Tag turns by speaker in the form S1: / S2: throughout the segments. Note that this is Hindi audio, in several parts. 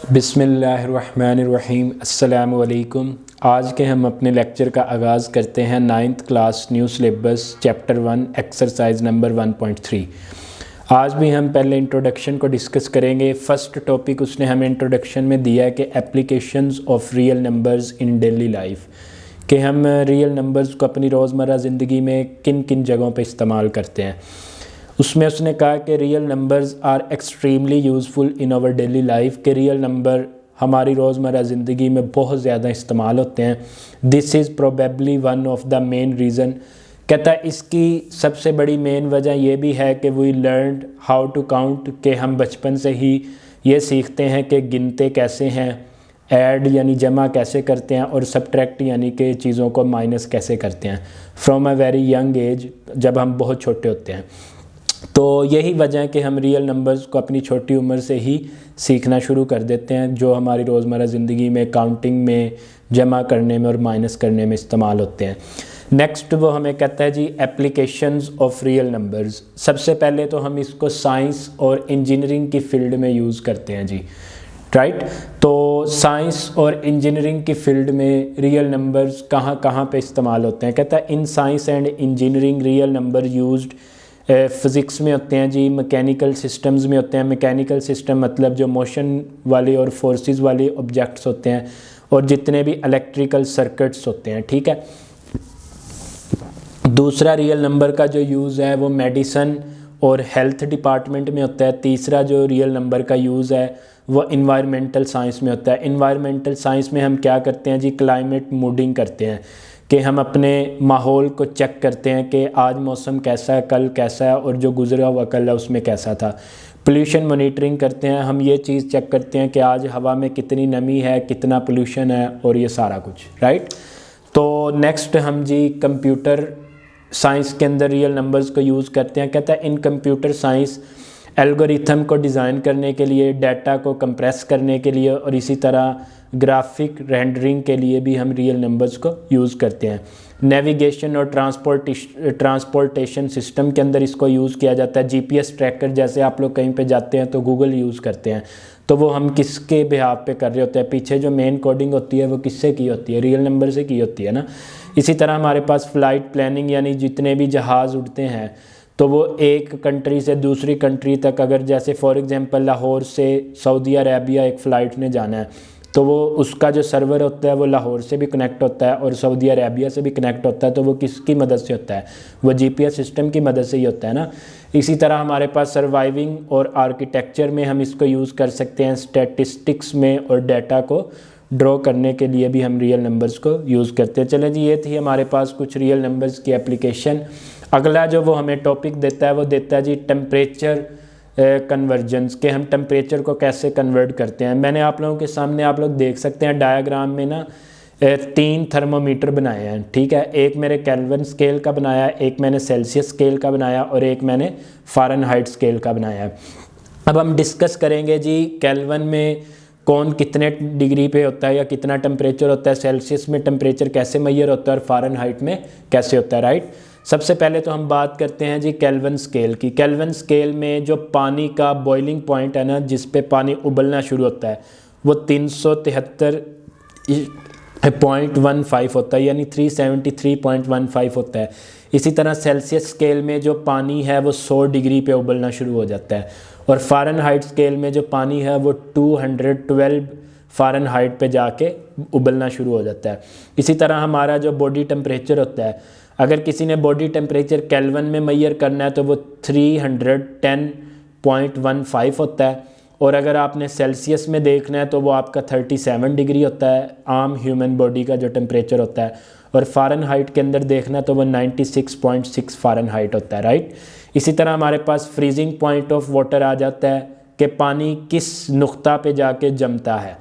S1: बिस्मिल्लाहिर्रहमानिर्रहीम अस्सलामु अलैकुम। आज के हम अपने लेक्चर का आगाज़ करते हैं 9th class new syllabus chapter 1 exercise number 1.3। आज भी हम पहले इंट्रोडक्शन को डिस्कस करेंगे। फ़र्स्ट टॉपिक उसने हमें इंट्रोडक्शन में दिया है कि applications of real numbers in daily life, कि हम रियल नंबर्स को अपनी रोज़मर्रा ज़िंदगी में किन किन जगहों पे इस्तेमाल करते हैं। उसमें उसने कहा कि real numbers are extremely useful in our daily life, के रियल नंबर हमारी रोज़मर्रा ज़िंदगी में बहुत ज़्यादा इस्तेमाल होते हैं। This is probably one of the main reason, कहता है इसकी सबसे बड़ी मेन वजह यह भी है कि we learned how to count, के हम बचपन से ही ये सीखते हैं कि गिनते कैसे हैं, ऐड यानी जमा कैसे करते हैं, और सब्ट्रैक्ट यानी कि चीज़ों को माइनस कैसे करते हैं from a very young age, जब हम बहुत छोटे होते हैं। तो यही वजह है कि हम रियल नंबर्स को अपनी छोटी उम्र से ही सीखना शुरू कर देते हैं, जो हमारी रोज़मर्रा ज़िंदगी में काउंटिंग में, जमा करने में और माइनस करने में इस्तेमाल होते हैं। नेक्स्ट वो हमें कहता है जी एप्लीकेशंस ऑफ रियल नंबर्स। सबसे पहले तो हम इसको साइंस और इंजीनियरिंग की फील्ड में यूज़ करते हैं जी, राइट। तो साइंस और इंजीनियरिंग की फील्ड में रियल नंबर्स कहाँ कहाँ पे इस्तेमाल होते हैं। कहता है in science and engineering real number used physics में होते हैं जी, मैकेनिकल सिस्टम्स में होते हैं। मैकेनिकल सिस्टम मतलब जो मोशन वाले और फोर्सेस वाले ऑब्जेक्ट्स होते हैं, और जितने भी इलेक्ट्रिकल सर्किट्स होते हैं, ठीक है। दूसरा रियल नंबर का जो यूज़ है वो मेडिसन और हेल्थ डिपार्टमेंट में होता है। तीसरा जो रियल नंबर का यूज़ है वो इन्वायरमेंटल साइंस में होता है। इन्वायरमेंटल साइंस में हम क्या करते हैं जी, क्लाइमेट मूडिंग करते हैं, कि हम अपने माहौल को चेक करते हैं कि आज मौसम कैसा है, कल कैसा है, और जो गुजरा हुआ कल है उसमें कैसा था। पोल्यूशन मॉनिटरिंग करते हैं, हम ये चीज़ चेक करते हैं कि आज हवा में कितनी नमी है, कितना पोल्यूशन है, और ये सारा कुछ, राइट। तो नेक्स्ट हम जी कंप्यूटर साइंस के अंदर रियल नंबर्स को यूज़ करते हैं। कहता है इन कंप्यूटर साइंस एल्गोरिथम को डिज़ाइन करने के लिए, डाटा को कंप्रेस करने के लिए, और इसी तरह ग्राफिक रेंडरिंग के लिए भी हम रियल नंबर्स को यूज़ करते हैं। नेविगेशन और ट्रांसपोर्टेशन सिस्टम के अंदर इसको यूज़ किया जाता है। जीपीएस ट्रैकर, जैसे आप लोग कहीं पे जाते हैं तो गूगल यूज़ करते हैं, तो वो हम किसके बिहाफ पे कर रहे होते हैं, पीछे जो मेन कोडिंग होती है वो किससे की होती है, रियल नंबर से की होती है ना। इसी तरह हमारे पास फ़्लाइट प्लानिंग, यानी जितने भी जहाज़ उड़ते हैं तो वो एक कंट्री से दूसरी कंट्री तक, अगर जैसे फॉर एग्जांपल लाहौर से सऊदी अरेबिया एक फ़्लाइट ने जाना है, तो वो उसका जो सर्वर होता है वो लाहौर से भी कनेक्ट होता है और सऊदी अरेबिया से भी कनेक्ट होता है। तो वो किसकी मदद से होता है, वो जीपीएस सिस्टम की मदद से ही होता है ना। इसी तरह हमारे पास सर्वाइविंग और आर्किटेक्चर में हम इसको यूज़ कर सकते हैं। स्टैटिस्टिक्स में और डाटा को ड्रॉ करने के लिए भी हम रियल नंबर्स को यूज़ करते हैं। चलें जी, ये थी हमारे पास कुछ रियल नंबर्स की एप्लीकेशन। अगला जो वो हमें टॉपिक देता है वो देता है जी टेम्परेचर कन्वर्जेंस, के हम टेम्परेचर को कैसे कन्वर्ट करते हैं। मैंने आप लोगों के सामने, आप लोग देख सकते हैं डायग्राम में ना, 3 थर्मोमीटर बनाए हैं, ठीक है। एक मेरे केल्विन स्केल का बनाया, एक मैंने सेल्सियस स्केल का बनाया, और एक मैंने फ़ारेनहाइट स्केल का बनाया है। अब हम डिस्कस करेंगे जी केल्विन में कौन कितने डिग्री पे होता है या कितना टेम्परेचर होता है, सेल्सियस में टेम्परेचर कैसे मेजर होता है, और फ़ारेनहाइट में कैसे होता है, राइट। सबसे पहले तो हम बात करते हैं जी केल्विन स्केल की। केल्विन स्केल में जो पानी का बॉइलिंग पॉइंट है ना, जिस पे पानी उबलना शुरू होता है, वो 373.15 होता है, यानी 373.15 होता है। इसी तरह सेल्सियस स्केल में जो पानी है वो 100 डिग्री पे उबलना शुरू हो जाता है, और फ़ारेनहाइट स्केल में जो पानी है वो 212 फ़ारेनहाइट पे जाके उबलना शुरू हो जाता है। इसी तरह हमारा जो बॉडी टेम्परेचर होता है, अगर किसी ने बॉडी टेम्परेचर केल्विन में मेजर करना है तो वो 310.15 होता है, और अगर आपने सेल्सियस में देखना है तो वो आपका 37 डिग्री होता है, आम ह्यूमन बॉडी का जो टेम्परेचर होता है, और फ़ारेनहाइट के अंदर देखना है तो वो 96.6 फ़ारेनहाइट होता है, राइट। इसी तरह हमारे पास फ्रीजिंग पॉइंट ऑफ वाटर आ जाता है, कि पानी किस नुक्ता पे जाके जमता है।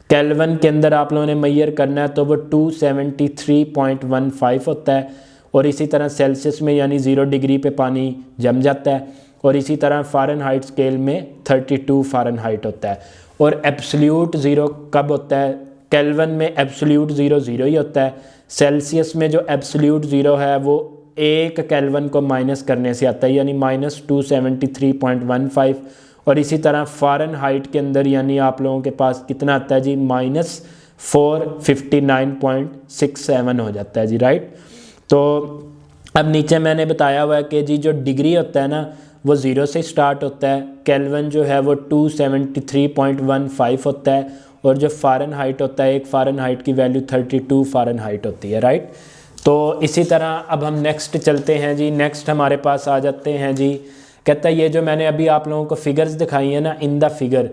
S1: केल्विन के अंदर आप लोगों ने मेजर करना है तो वो 273.15 होता है, और इसी तरह सेल्सियस में यानी 0 डिग्री पे पानी जम जाता है, और इसी तरह फ़ारेनहाइट स्केल में 32 फ़ारेनहाइट होता है। और एब्सोल्यूट ज़ीरो कब होता है, केल्विन में एब्सोल्यूट ज़ीरो ज़ीरो ही होता है। सेल्सियस में जो एब्सोल्यूट ज़ीरो है वो 1 केल्विन को माइनस करने से आता है, यानी -273.15, और इसी तरह फ़ारेनहाइट के अंदर यानी आप लोगों के पास कितना आता है जी -459.67 हो जाता है जी, राइट। तो अब नीचे मैंने बताया हुआ है कि जी जो डिग्री होता है ना वो 0 से स्टार्ट होता है, केल्विन जो है वो 273.15 होता है, और जो फ़ारेनहाइट होता है, एक फ़ारेनहाइट की वैल्यू 32 फ़ारेनहाइट होती है, राइट। तो इसी तरह अब हम नेक्स्ट चलते हैं जी। नेक्स्ट हमारे पास आ जाते हैं जी, कहता है ये जो मैंने अभी आप लोगों को फिगर्स दिखाई है ना, in the figure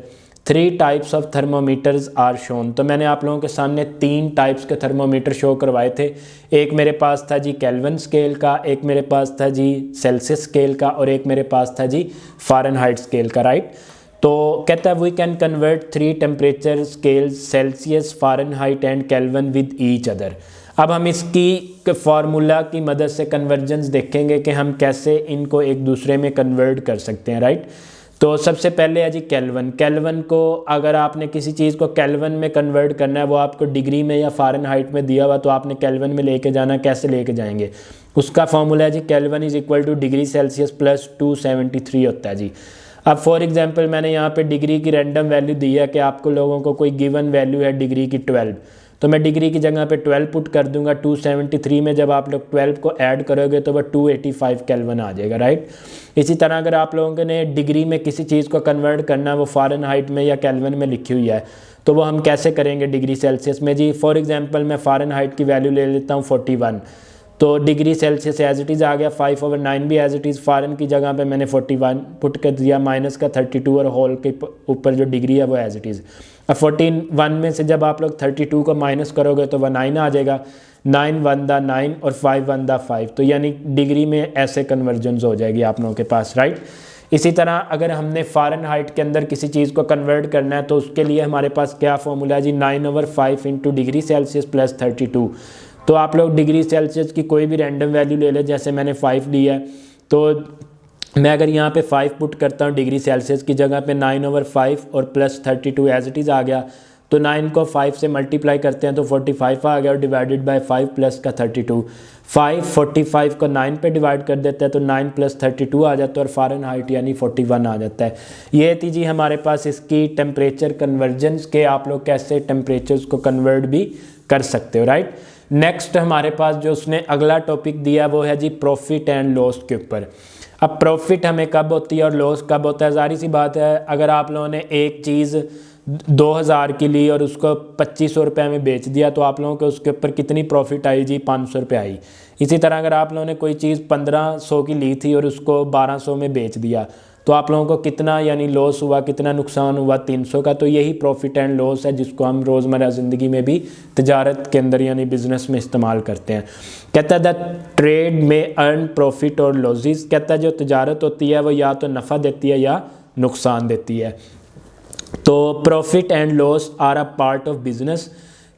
S1: 3 types of thermometers are shown. तो मैंने आप लोगों के सामने 3 टाइप्स के थर्मोमीटर शो करवाए थे। एक मेरे पास था जी केल्विन स्केल का, एक मेरे पास था जी सेल्सियस स्केल का, और एक मेरे पास था जी फ़ारेनहाइट स्केल का, राइट। तो कहता है we can convert 3 temperature scales Celsius, Fahrenheit and Kelvin with each other. अब हम इसकी फार्मूला की मदद से कन्वर्जेंस देखेंगे कि हम कैसे इनको एक दूसरे में कन्वर्ट कर सकते हैं, राइट। तो सबसे पहले है जी केल्विन। केल्विन को अगर आपने किसी चीज़ को केल्विन में कन्वर्ट करना है, वो आपको डिग्री में या फ़ारेनहाइट में दिया हुआ, तो आपने केल्विन में लेके जाना, कैसे लेके जाएंगे, उसका फॉर्मूला है जी kelvin is equal to degree celsius plus 273 होता है जी। अब फॉर एग्जांपल मैंने यहाँ पे डिग्री की रैंडम वैल्यू दी है कि आपको लोगों को कोई गिवन वैल्यू है डिग्री की 12, तो मैं डिग्री की जगह पे 12 पुट कर दूंगा। 273 में जब आप लोग 12 को ऐड करोगे तो वह 285 केल्विन आ जाएगा, राइट। इसी तरह अगर आप लोगों ने डिग्री में किसी चीज़ को कन्वर्ट करना है, वो फ़ारेनहाइट में या केल्विन में लिखी हुई है, तो वो हम कैसे करेंगे डिग्री सेल्सियस में जी। फॉर एग्जांपल मैं फ़ारेनहाइट की वैल्यू ले लेता हूँ 41, तो degree celsius as it is आ गया, 5/9 भी एज इट इज़, फ़ारेन की जगह पे मैंने 41 पुट कर दिया, माइनस का 32 और होल के ऊपर जो डिग्री है वो एज इट इज़। अब 41 में से जब आप लोग 32 को माइनस करोगे तो वह 9 आ जाएगा, 9 1 दा 9 और 5 1 दा 5, तो यानी डिग्री में ऐसे कन्वर्जन्स हो जाएगी आप लोगों के पास, राइट। इसी तरह अगर हमने फ़ारेनहाइट के अंदर किसी चीज़ को कन्वर्ट करना है, तो उसके लिए हमारे पास क्या फॉर्मूला है जी, 9/5 इंटू डिग्री सेल्सियस प्लस 32। तो आप लोग डिग्री सेल्सियस की कोई भी रैंडम वैल्यू ले लें, जैसे मैंने 5 ली है, तो मैं अगर यहाँ पे 5 पुट करता हूँ डिग्री सेल्सियस की जगह पे 9/5 और प्लस 32 एज इट इज़ आ गया, तो 9 को 5 से मल्टीप्लाई करते हैं तो 45 आ गया, और डिवाइडेड बाय 5 प्लस का 32, 45 को 9 पे डिवाइड कर देता है तो 9 + 32 आ जाता है, और फ़ारेनहाइट यानी 41 आ जाता है। ये थी जी हमारे पास इसकी टेम्परेचर कन्वर्जन्स के, आप लोग कैसे टेम्परेचर्स को कन्वर्ट भी कर सकते हो, राइट। नेक्स्ट हमारे पास जो उसने अगला टॉपिक दिया वो है जी प्रॉफिट एंड लॉस के ऊपर। अब प्रॉफिट हमें कब होती है और लॉस कब होता है, ज़ाहिर सी बात है, अगर आप लोगों ने एक चीज़ 2000 की ली और उसको 2500 रुपये में बेच दिया, तो आप लोगों को उसके ऊपर कितनी प्रॉफिट आई जी, 500 रुपये आई। इसी तरह अगर आप लोगों ने कोई चीज़ 1500 की ली थी और उसको 1200 में बेच दिया, तो आप लोगों को कितना यानी लॉस हुआ, कितना नुकसान हुआ, 300 का। तो यही प्रॉफिट एंड लॉस है जिसको हम रोज़मर्रा ज़िंदगी में भी तजारत के अंदर यानी बिज़नेस में इस्तेमाल करते हैं। कहता है द ट्रेड में अर्न प्रॉफिट और लॉसेस। कहता है जो तजारत होती है वो या तो नफ़ा देती है या नुकसान देती है। तो profit and loss are a part of business.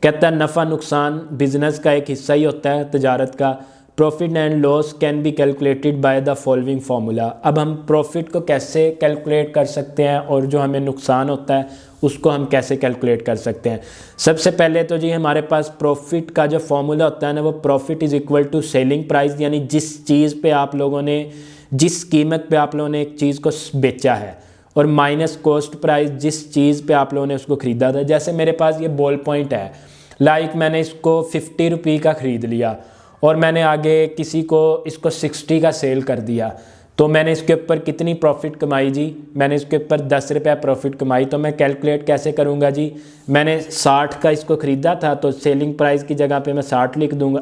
S1: कहता है नफ़ा नुकसान बिजनेस का एक हिस्सा ही होता है तजारत का। Profit and loss can be calculated by the following formula. अब हम प्रॉफिट को कैसे कैलकुलेट कर सकते हैं और जो हमें नुकसान होता है उसको हम कैसे कैलकुलेट कर सकते हैं। सबसे पहले तो जी हमारे पास प्रॉफिट का जो फार्मूला होता है ना, वो profit is equal to selling price, यानी जिस चीज़ पे आप लोगों ने, जिस कीमत पे आप लोगों ने एक चीज़ को बेचा है, और माइनस कॉस्ट प्राइस, जिस चीज़ पे आप लोगों ने उसको ख़रीदा था। जैसे मेरे पास ये बॉल पॉइंट है, लाइक मैंने इसको 50 रुपये का ख़रीद लिया और मैंने आगे किसी को इसको 60 का सेल कर दिया, तो मैंने इसके ऊपर कितनी प्रॉफिट कमाई जी, मैंने इसके ऊपर 10 रुपये प्रॉफिट कमाई। तो मैं कैलकुलेट कैसे करूँगा जी, मैंने 60 का इसको ख़रीदा था तो सेलिंग प्राइस की जगह पे मैं 60 लिख दूँगा,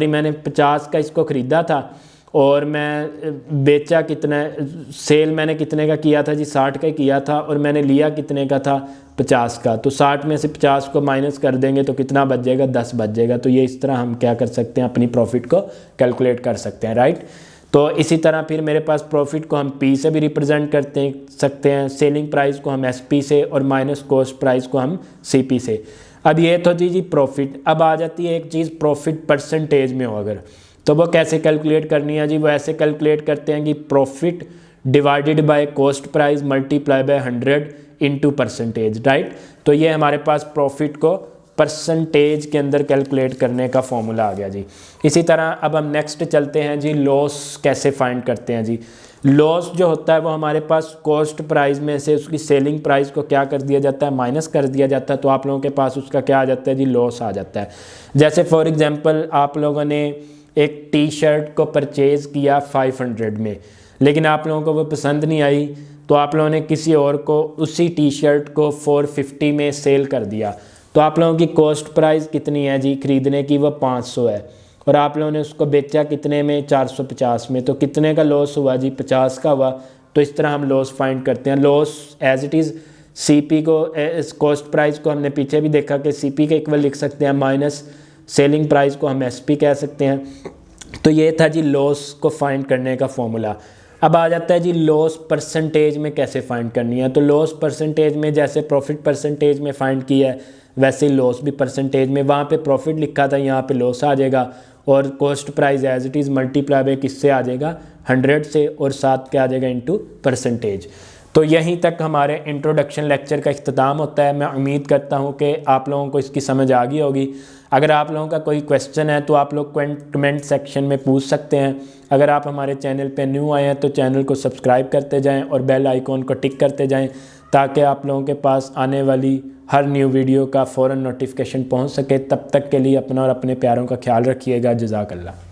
S1: मैंने 50 का इसको ख़रीदा था और मैं बेचा कितना, सेल मैंने कितने का किया था जी, 60 का किया था, और मैंने लिया कितने का था, 50 का। तो 60 में से 50 को माइनस कर देंगे तो कितना बच जाएगा, 10 बच जाएगा। तो ये इस तरह हम क्या कर सकते हैं, अपनी प्रॉफिट को कैलकुलेट कर सकते हैं, राइट। तो इसी तरह फिर मेरे पास प्रॉफिट को हम पी से भी रिप्रेजेंट करते सकते हैं, सेलिंग प्राइस को हम एसपी से, और माइनस कॉस्ट प्राइस को हम सीपी से। अब ये तो जी प्रॉफिट। अब आ जाती है एक चीज़ प्रॉफिट परसेंटेज में हो अगर, तो वो कैसे कैलकुलेट करनी है जी, वो ऐसे कैलकुलेट करते हैं कि profit divided by cost price multiply by 100 into percentage, right. तो ये हमारे पास प्रॉफिट को परसेंटेज के अंदर कैलकुलेट करने का फॉर्मूला आ गया जी। इसी तरह अब हम नेक्स्ट चलते हैं जी, लॉस कैसे फाइंड करते हैं जी। लॉस जो होता है वो हमारे पास कॉस्ट प्राइस में से उसकी सेलिंग प्राइस को क्या कर दिया जाता है, माइनस कर दिया जाता है, तो आप लोगों के पास उसका क्या आ जाता है जी, लॉस आ जाता है। जैसे फॉर एग्जांपल आप लोगों ने एक टी शर्ट को परचेज़ किया 500 में, लेकिन आप लोगों को वो पसंद नहीं आई, तो आप लोगों ने किसी और को उसी टी शर्ट को 450 में सेल कर दिया, तो आप लोगों की कॉस्ट प्राइस कितनी है जी ख़रीदने की, वो 500 है, और आप लोगों ने उसको बेचा कितने में, 450 में, तो कितने का लॉस हुआ जी, 50 का हुआ। तो इस तरह हम लॉस फाइंड करते हैं। Loss as it is CP को, इस कॉस्ट प्राइस को हमने पीछे भी देखा कि सीपी के इक्वल लिख सकते हैं, माइनस सेलिंग प्राइस को हम एसपी कह सकते हैं। तो ये था जी लॉस को फाइंड करने का फॉर्मूला। अब आ जाता है जी लॉस परसेंटेज में कैसे फाइंड करनी है। तो लॉस परसेंटेज में जैसे प्रॉफिट परसेंटेज में फाइंड किया है, वैसे ही लॉस भी परसेंटेज में, वहाँ पे प्रॉफिट लिखा था, यहाँ पे लॉस आ जाएगा, और cost price as it is multiply by किससे आ जाएगा, 100 से, और साथ क्या आ जाएगा, इनटू परसेंटेज। तो यहीं तक हमारे इंट्रोडक्शन लेक्चर का इख्तिताम होता है। मैं उम्मीद करता हूँ कि आप लोगों को इसकी समझ आ गई होगी। अगर आप लोगों का कोई क्वेश्चन है तो आप लोग कमेंट सेक्शन में पूछ सकते हैं। अगर आप हमारे चैनल पे न्यू आए हैं तो चैनल को सब्सक्राइब करते जाएं और बेल आइकॉन को टिक करते जाएं, ताकि आप लोगों के पास आने वाली हर न्यू वीडियो का फ़ौरन नोटिफिकेशन पहुंच सके। तब तक के लिए अपना और अपने प्यारों का ख्याल रखिएगा। जज़ाकल्लाह।